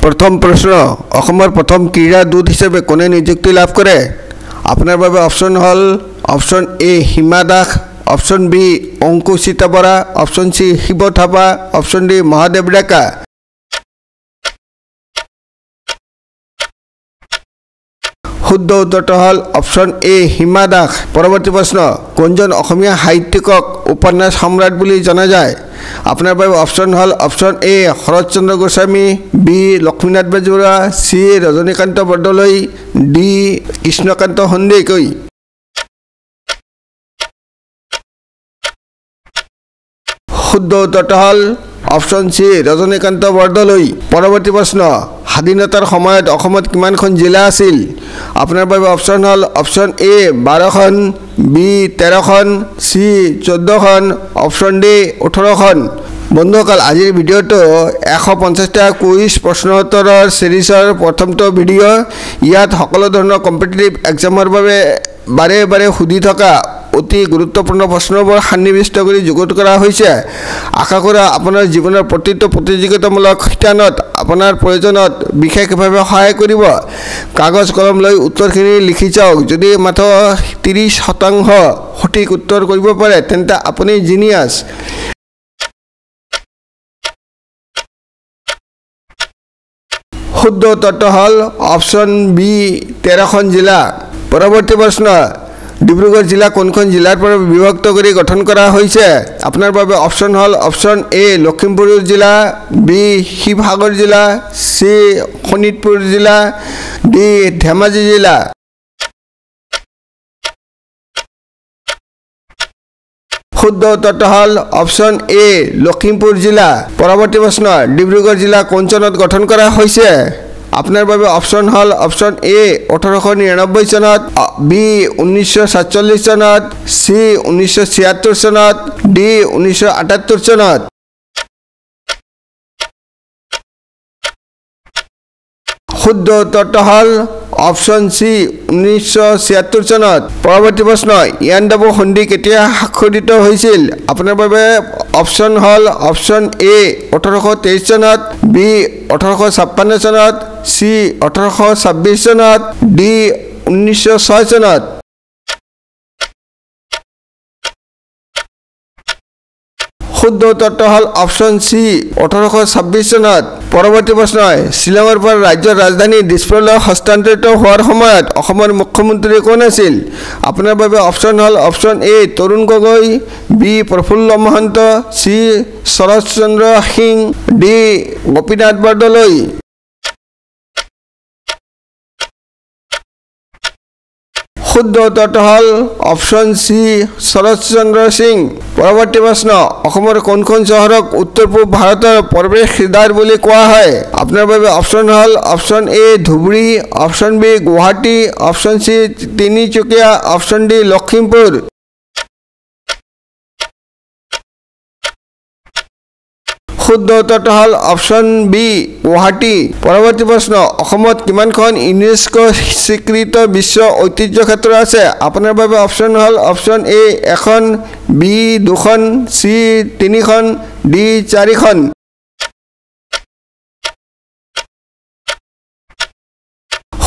प्रथम प्रश्न অসমৰ प्रथम क्रीड़ा दूत हिसाबे कोने नियुक्ति लाभ करे आपनार बारे ऑप्शन हल option A Hima Das option B Ankushita Boro option C Shiva Thapa option D Mahadev Deka शुद्ध उत्तर हल ऑप्शन ए हिमा दास परवर्ती प्रश्न कोनजन অসমীয়া সাহিত্যিকক उपन्यास सम्राट বুলি জানা যায় আপনার বাবে অপশন হল option A Saratchandra Goswami B Lakshminath Bezbaroa C Rajanikanta Bordoloi D Krishnakanta Handique শুদ্ধ উত্তৰ হল অপশন সি ৰজনীকান্ত বৰদলৈ পৰৱৰ্তী প্ৰশ্ন স্বাধীনতাৰ সময়ত অসমত কিমানখন জিলা আছিল আপোনাৰ বাবে অপশন হল অপশন এ 12খন বি 13খন সি 14খন অপশন ডি 18খন বন্ধুসকল আজিৰ ভিডিঅ'টো 150টা কুইজ প্ৰশ্ন উত্তৰৰ সিৰিজৰ প্ৰথমটো ভিডিঅ' ইয়াত সকলো ধৰণৰ কম্পিটিটিভ এক্সামৰ বাবে বাৰে বাৰে সুধি থকা অতি গুৰুত্বপূৰ্ণ প্ৰশ্নবোৰ সন্নিৱিষ্ট কৰি যুগুত কৰা হৈছে আশা কৰা আপোনাৰ জীৱনৰ প্ৰতিটো প্ৰতিযোগিতামূলক শিতানত আপোনাৰ প্ৰয়োজনত বিশেষভাৱে সহায় কৰিব কাগজ কলম লৈ উত্তৰখিনি লিখি যাওক যদি মাত্ৰ 30% সঠিক উত্তৰ কৰিব পাৰে তেন্তে আপুনি জিনিয়াছ শুদ্ধ উত্তৰ হল অপশন বি 13খন জিলা পৰৱৰ্তী প্ৰশ্ন ডিব্ৰুগড় জিলা কোনখন জিলাৰ পৰা বিভক্ত কৰি গঠন কৰা হৈছে আপোনাৰ বাবে অপশন হল অপশন এ লখিমপুৰ জিলা বি শিৱসাগৰ জিলা সি শোণিতপুৰ জিলা ডি ধেমাজি জিলা শুদ্ধ উত্তৰ হল অপশন এ লখিমপুৰ জিলা পৰৱৰ্তী প্ৰশ্ন ডিব্ৰুগড় জিলা কোন চনত গঠন কৰা হৈছে আপনার বাবে অপশন হল অপশন এ 1899 সনত বি 1947 সনত সি 1976 সনত ডি 1978 সনত শুদ্ধ উত্তৰ হল অপশন সি 1976 সনত পৰৱৰ্তী প্ৰশ্ন ইয়াণ্ডাবু সন্ধি কেতিয়া স্বাক্ষৰিত হৈছিল আপোনাৰ বাবে অপশন হল অপশন এ 1823 সনত বি 1856 সনত সি 1826 সনত ডি 1906 সনত শুদ্ধ উত্তৰ হল অপশন সি 1826 সনত পৰৱৰ্তী প্ৰশ্ন শিলঙৰ পৰা ৰাজ্যৰ ৰাজধানী দিছপুৰলৈ হস্তান্তৰিত হোৱাৰ সময়ত অসমৰ মুখ্যমন্ত্ৰী কোন আছিল আপোনাৰ বাবে অপশন হল option A Tarun Gogoi B Prafulla Mahanta C Saratchandra Singh D Gopinath Bordoloi শুদ্ধ উত্তৰ হল অপশন সি শৰৎচন্দ্ৰ সিং পৰৱৰ্তী প্ৰশ্ন অসমৰ কোনখন চহৰক উত্তৰ পূব ভাৰতৰ প্ৰৱেশ দ্বাৰ বুলি কোৱা হয় আপোনাৰ বাবে অপশন হল option A Dhubri option B Guwahati option C Tinsukia option D Lakhimpur শুদ্ধ উত্তৰ হল অপশন বি গুৱাহাটী পৰৱৰ্তী প্ৰশ্ন অসমত কিমানখন ইউনেস্কো স্বীকৃত বিশ্ব ঐতিহ্য ক্ষেত্ৰ আছে আপোনাৰ বাবে অপশন হল অপশন এ 1খন বি 2খন সি 3খন ডি 4খন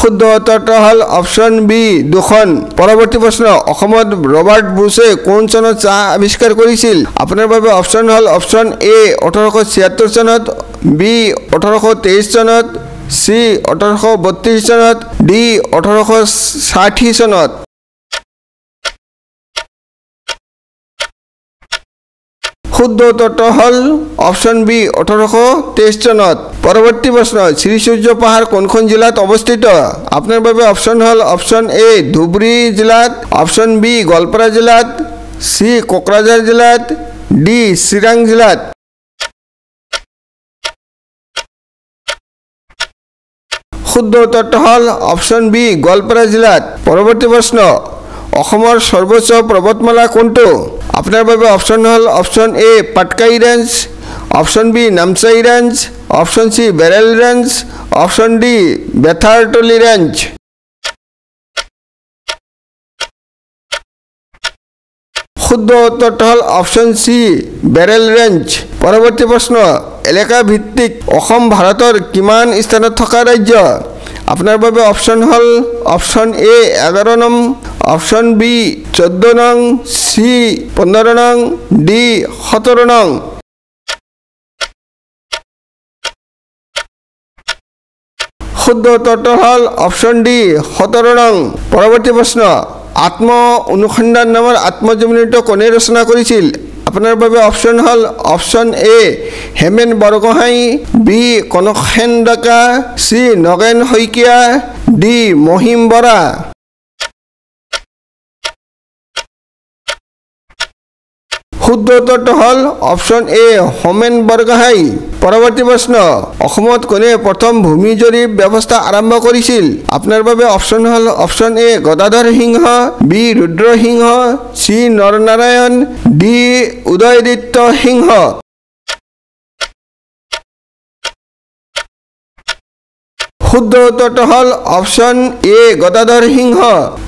শুদ্ধ উত্তৰ হল অপশন বি 2খন পৰৱৰ্তী প্ৰশ্ন অসমত ৰবাৰ্ট ব্ৰুছে কোন চনত চাহ আৱিষ্কাৰ কৰিছিল আপোনাৰ বাবে অপশন হল অপশন এ 1876 চনত বি 1823 চনত সি 1832 চনত ডি 1860 চনত শুদ্ধ উত্তৰ হল অপশন বি 1823 চনত পৰৱৰ্তী প্ৰশ্ন শ্ৰীসূৰ্য পাহাৰ কোনখন জিলাত অৱস্থিত আপোনাৰ বাবে অপশন হল অপশন এ ধুবুৰী জিলাত অপশন বি গোৱালপাৰা জিলাত সি কোকৰাঝাৰ জিলাত ডি চিৰাং জিলাত শুদ্ধ উত্তৰ হল অপশন বি গোৱালপাৰা জিলাত পৰৱৰ্তী প্ৰশ্ন অসমৰ সৰ্বোচ্চ পৰ্বতমালা কোনটো আপনার বাবে অপশন হল option A Patkai range option B Namchai range option C Barail range option D বেথারটলি রেঞ্জ শুদ্ধ উত্তৰটো হ'ল অপশ্যন সি বেৰেল ৰেঞ্জ। পৰৱৰ্তী প্ৰশ্ন এলেকা ভিত্তিক অসম ভাৰতৰ কিমান স্থানত থকা ৰাজ্য আপোনাৰ বাবে অপশ্যন হ'ল অপশ্যন এ 11 নং অপশ্যন বি 14 নং সি 15 নং ডি 17 নং শুদ্ধ উত্তৰটো হ'ল অপশ্যন ডি 17 নং পৰৱৰ্তী প্ৰশ্ন আত্ম অনুসন্ধান নামৰ আত্মজীৱনীটো কোনে ৰচনা কৰিছিল আপোনাৰ বাবে অপশ্যন হ'ল option A Hemen Borgohain B Kanaksen Deka C Nagen Saikia D Mahim Bora শুদ্ধ উত্তৰটো হ'ল অপশ্যন এ হোমেন বৰগোহাঁই পৰৱৰ্তী প্ৰশ্ন অসমত কোনে প্ৰথম ভূমি জৰীপ ব্যৱস্থা আৰম্ভ কৰিছিল আপোনাৰ বাবে অপশ্যন হ'ল option A Gadadhar Singha B Rudra Singha C Naranarayan D Udayaditya Singha শুদ্ধ উত্তৰটো হ'ল অপশ্যন এ গদাধৰ সিংহ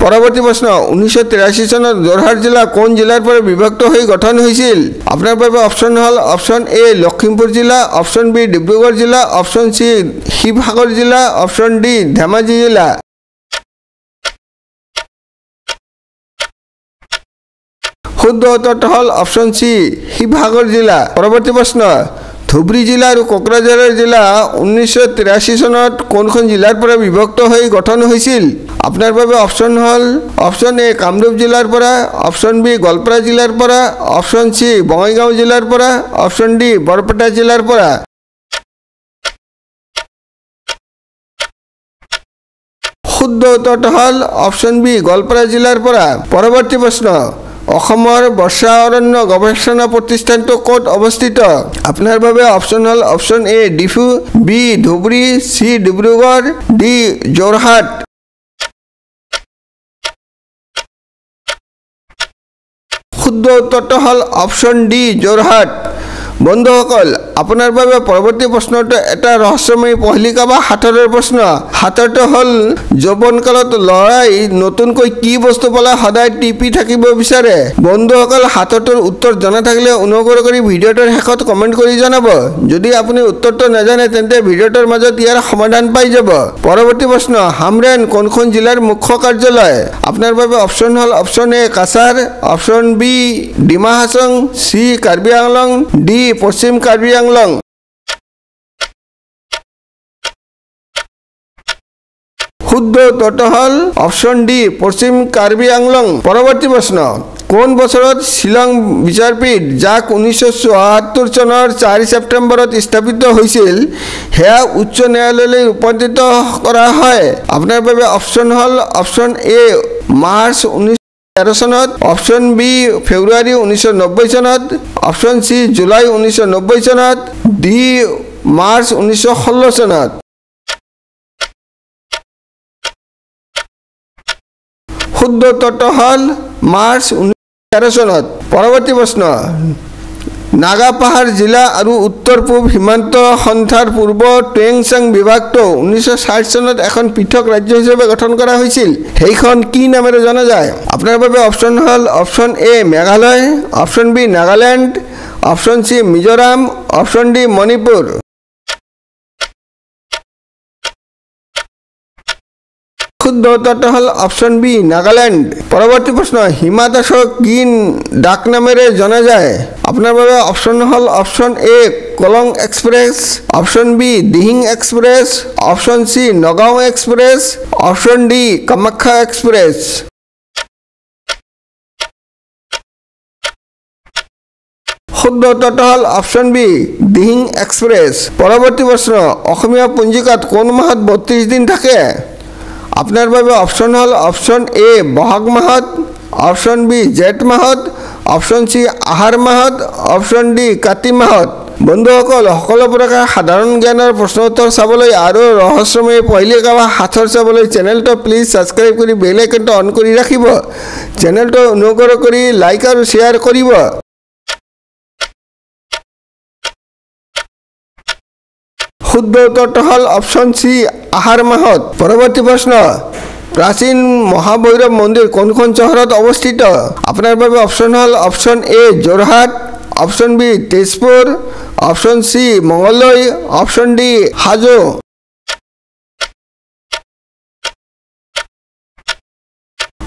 পৰৱৰ্তী প্ৰশ্ন 1983 চনত যোৰহাট জিলা কোন জিলাৰ পৰা বিভক্ত হৈ গঠন হৈছিল আপোনাৰ বাবে অপশ্যন হ'ল অপশ্যন এ লখিমপুৰ জিলা অপশ্যন বি ডিব্ৰুগড় জিলা অপশ্যন চি শিৱসাগৰ জিলা অপশ্যন ডি ধেমাজি জিলা শুদ্ধ উত্তৰটো হ'ল অপশ্যন চি শিৱসাগৰ জিলা পৰৱৰ্তী প্ৰশ্ন ধুবুৰী জিলা আৰু কোকৰাঝাৰ জিলা 1983 চনত কোনখন জিলাৰ পৰা বিভক্ত হৈ গঠন হৈছিল আপোনাৰ বাবে অপশ্যন হ'ল অপশ্যন এ কামৰূপ জিলাৰ পৰা অপশ্যন বি গোৱালপাৰা জিলাৰ পৰা অপশ্যন চি বঙাইগাঁও জিলাৰ পৰা অপশ্যন ডি বৰপেটা জিলাৰ পৰা শুদ্ধ উত্তৰটো হ'ল অপশ্যন বি গোৱালপাৰা জিলাৰ পৰা পৰৱৰ্তী প্ৰশ্ন অসমৰ বৰ্ষা অৰণ্য গৱেষণা প্ৰতিষ্ঠানটো ক'ত অৱস্থিত আপোনাৰ বাবে অপশ্যন হ'ল option A Diphu B Dhubri C Dibrugarh D Jorhat শুদ্ধ উত্তৰটো হ'ল অপশ্যন ডি যোৰহাট বন্ধুসকল আপোনাৰ বাবে পৰৱৰ্তী প্ৰশ্নটো এটা ৰহস্যময় পহলিকা বা হাতৰৰ প্ৰশ্ন হাতৰটো হ'ল যৌৱনকালত লৰাই নতুনকৈ কি বস্তু পালে সদায় টিপি থাকিব বিচাৰে বন্ধুসকল হাতৰটোৰ উত্তৰ জনা থাকিলে অনুগ্ৰহ কৰি ভিডিঅ'টোৰ শেষত কমেণ্ট কৰি জনাব যদি আপুনি উত্তৰটো নাজানে তেন্তে ভিডিঅ'টোৰ মাজত ইয়াৰ সমাধান পাই যাব পৰৱৰ্তী প্ৰশ্ন হামৰেন কোনখন জিলাৰ মুখ্য কাৰ্যালয় আপোনাৰ বাবে অপশ্যন হ'ল option A Cachar option B Dima Hasao C Karbi Anglong D পশ্চিম কাৰ্বি আংলং শুদ্ধ উত্তৰটো হ'ল অপশ্যন ডি পশ্চিম কাৰ্বি আংলং পৰৱৰ্তী প্ৰশ্ন কোন বছৰত শ্বিলং বিচাৰপীঠ যাক 1974 চনৰ 4 ছেপ্টেম্বৰত স্থাপিত হৈছিল সেয়া উচ্চ ন্যায়ালয়লৈ ৰূপান্তৰিত কৰা হয় আপোনাৰ বাবে অপশ্যন হ'ল অপশ্যন এ মাৰ্চ 1913 চনত অপশ্যন বি ফেব্ৰুৱাৰী 1990 চনত অপশ্যন চি জুলাই 1990 চনত ডি মাৰ্চ 1916 চনত শুদ্ধ উত্তৰটো হ'ল মাৰ্চ 1913 চনত পৰৱৰ্তী প্ৰশ্ন নাগা পাহাৰ জিলা আৰু উত্তৰ পূব সীমান্ত সন্থাৰ পূৰ্ব টুৱেংচাং বিভাগটো 1960 চনত এখন পৃথক ৰাজ্য হিচাপে গঠন কৰা হৈছিল সেইখন কি নামেৰে জনা যায় আপোনাৰ বাবে অপশ্যন হ'ল option A Meghalaya option B Nagaland option C Mizoram option D Manipur শুদ্ধ উত্তৰটো হ'ল অপশ্যন বি নাগালেণ্ড পৰৱৰ্তী প্ৰশ্ন হিমা দাসক কি ডাক নামেৰে জনা যায় আপোনাৰ বাবে অপশ্যন হ'ল option A Kolong express option B Dihing express option C Nagaon express option D Kamakhya express শুদ্ধ উত্তৰটো হ'ল অপশ্যন বি দিহিং এক্সপ্ৰেছ পৰৱৰ্তী প্ৰশ্ন অসমীয়া পঞ্জিকাত কোন মাহত 32 দিন থাকে আপোনাৰ বাবে অপশ্যন হ'ল অপশ্যন এ বহাগ মাহত অপশ্যন বি জেঠ মাহত অপশ্যন চি আহাৰ মাহত অপশ্যন ডি কাতি মাহত বন্ধুসকল সকলো প্ৰকাৰ সাধাৰণ জ্ঞানৰ প্ৰশ্ন উত্তৰ চাবলৈ আৰু ৰহস্যময় পহলিকা বা হাতৰ চাবলৈ চেনেলটো প্লিজ ছাবস্ক্ৰাইব কৰি বেল আইকনটো অন কৰি ৰাখিব চেনেলটো অনুগ্ৰহ কৰি লাইক আৰু শ্বেয়াৰ কৰিব শুদ্ধ উত্তৰটো হ'ল অপশ্যন চি আহাৰ মাহত পৰৱৰ্তী প্ৰশ্ন প্ৰাচীন মহাভৈৰৱ মন্দিৰ কোনখন চহৰত অৱস্থিত আপোনাৰ বাবে অপশ্যন হ'ল option A Jorhat option B Tezpur option C Mangaldoi, option D Hajo.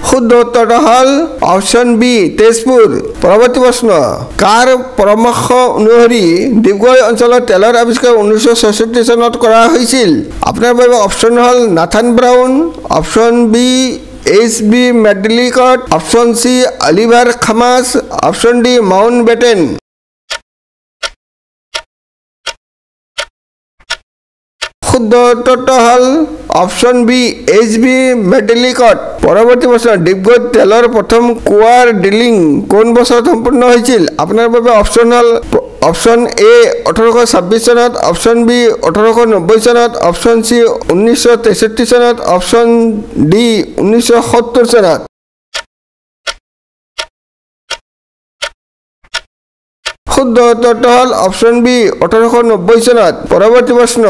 শুদ্ধ উত্তৰটো হ'ল অপশ্যন বি তেজপুৰ। পৰৱৰ্তী প্ৰশ্ন, কাৰ পৰামৰ্শ অনুসৰি ডিগবৈ অঞ্চলত তেলৰ আৱিষ্কাৰ 1966 চনত কৰা হৈছিল? আপোনাৰ বাবে অপশ্যন হ'ল Nathan Brown, option B HB Medlicott, option C Oliver Thomas, option D Mountbatten. শুদ্ধ উত্তৰটো হ'ল অপশ্যন বি HB মেডলিকট। পৰৱৰ্তী প্ৰশ্ন, ডিগবৈত তেলৰ প্ৰথম কুৱাৰ ড্ৰিলিং কোন বছৰত সম্পূৰ্ণ হৈছিল? আপোনাৰ বাবে অপশ্যন হ'ল অপশ্যন এ 1826 চনত, অপশ্যন বি 1890 চনত, অপশ্যন চি 1963 চনত, অপশ্যন ডি 1970 চনত। শুদ্ধ উত্তৰটো হ'ল অপশ্যন বি 1890 চনত। পৰৱৰ্তী প্ৰশ্ন,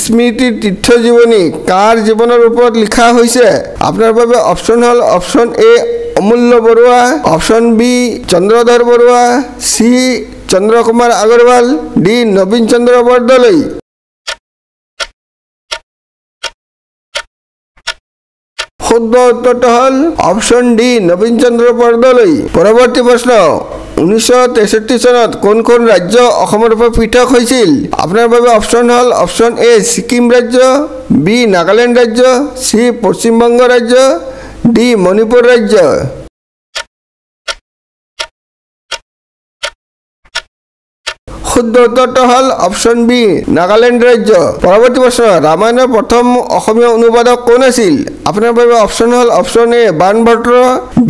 স্মৃতি তীৰ্থ জীৱনী কাৰ জীৱনৰ ওপৰত লিখা হৈছে? আপোনাৰ বাবে অপশ্যন হ'ল option A Amulya Barua, option B Chandradhar Barua, C Chandrakumar Agarwal, D Nabin Chandra Bordoloi. শুদ্ধ উত্তৰটো হ'ল অপশ্যন ডি নবীন চন্দ্ৰ বৰদলৈ। পৰৱৰ্তী প্ৰশ্ন, 1963 চনত কোনখন ৰাজ্য অসমৰ পৰা পৃথক হৈছিল? আপোনাৰ বাবে অপশ্যন হ'ল অপশ্যন এ ছিকিম ৰাজ্য, বি নাগালেণ্ড ৰাজ্য, চি পশ্চিমবংগ ৰাজ্য, ডি মণিপুৰ ৰাজ্য। শুদ্ধ উত্তৰটো হ'ল অপশ্যন বি নাগালেণ্ড ৰাজ্য। পৰৱৰ্তী প্ৰশ্ন, ৰামায়ণৰ প্ৰথম অসমীয়া অনুবাদক কোন আছিল? আপোনাৰ বাবে অপশ্যন হ'ল option A Banabhatta,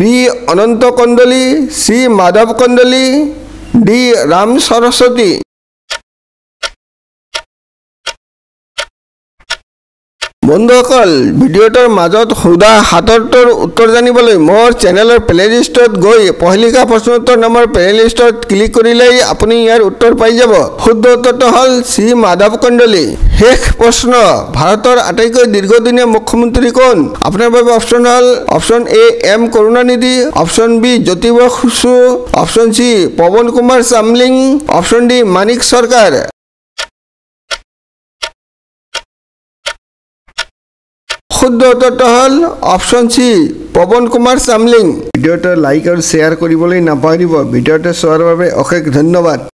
B Ananta Kandali, C Madhav Kandali, D Ram Saraswati. বন্ধুসকল, ভিডিঅ'টোৰ মাজত সোধা ৭টোৰ উত্তৰ জানিবলৈ মোৰ চেনেলৰ প্লেলিষ্টত গৈ পহেলিকা প্ৰশ্ন উত্তৰ নামৰ প্লেলিষ্টত ক্লিক কৰিলেই আপুনি ইয়াৰ উত্তৰ পাই যাব। শুদ্ধ উত্তৰটো হ'ল চি মাধৱ কন্দলি। শেষ প্ৰশ্ন, ভাৰতৰ আটাইতকৈ দীৰ্ঘদিনীয়া মুখ্যমন্ত্ৰী কোন? আপোনাৰ বাবে অপশ্যন হ'ল option A M Karunanidhi, option B Jyoti Basu, option C Pawan Kumar Chamling, option D Manik Sarkar. শুদ্ধ উত্তৰটো হ'ল অপশ্যন চি পৱন কুমাৰ চামলিং। ভিডিঅ'টো লাইক আৰু শ্বেয়াৰ কৰিবলৈ নাপাহৰিব। ভিডিঅ'টো চোৱাৰ বাবে অশেষ ধন্যবাদ।